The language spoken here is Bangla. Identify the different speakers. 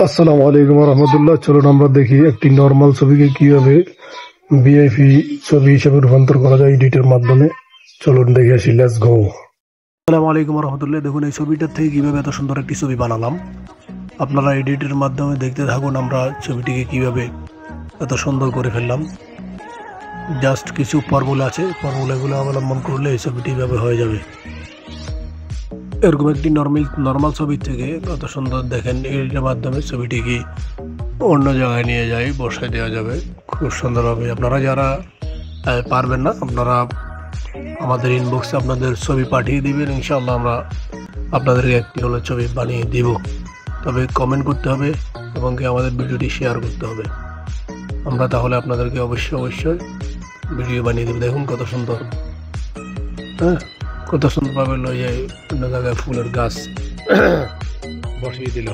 Speaker 1: আসসালামু আলাইকুম রহমতুল্লাহ। চলুন আমরা দেখি একটি নর্মাল ছবিকে কিভাবে ভিআইপি ছবি হিসেবে রূপান্তর করা যায় এডিটের মাধ্যমে। চলুন দেখে আসি, লেটস গো। আসসালামু আলাইকুম রহমতুল্লাহ। দেখুন এই ছবিটা থেকে কিভাবে এত সুন্দর একটি ছবি বানালাম। আপনারা এডিটের মাধ্যমে দেখতে থাকুন আমরা ছবিটিকে কিভাবে এত সুন্দর করে ফেললাম। জাস্ট কিছু ফর্মুলা আছে, ফর্মুলাগুলো অবলম্বন করলে এই ছবিটি এভাবে হয়ে যাবে। এরকম একটি নর্মাল ছবির থেকে কত সুন্দর দেখেন, এর মাধ্যমে ছবিটিকে অন্য জায়গায় নিয়ে যাই বসায় দেওয়া যাবে খুব সুন্দরভাবে। আপনারা যারা পারবেন না, আপনারা আমাদের ইনবক্সে আপনাদের ছবি পাঠিয়ে দিবেন, ইনশাআল্লাহ আমরা আপনাদেরকে একটি হলো ছবি বানিয়ে দিব। তবে কমেন্ট করতে হবে এবং কি আমাদের ভিডিওটি শেয়ার করতে হবে। আমরা তাহলে আপনাদেরকে অবশ্যই ভিডিও বানিয়ে দেবো। দেখুন কত সুন্দর, হ্যাঁ কত সুন্দরভাবে লয়ে যায় অন্য জায়গায় ফুলের গাছ বসিয়ে দিল।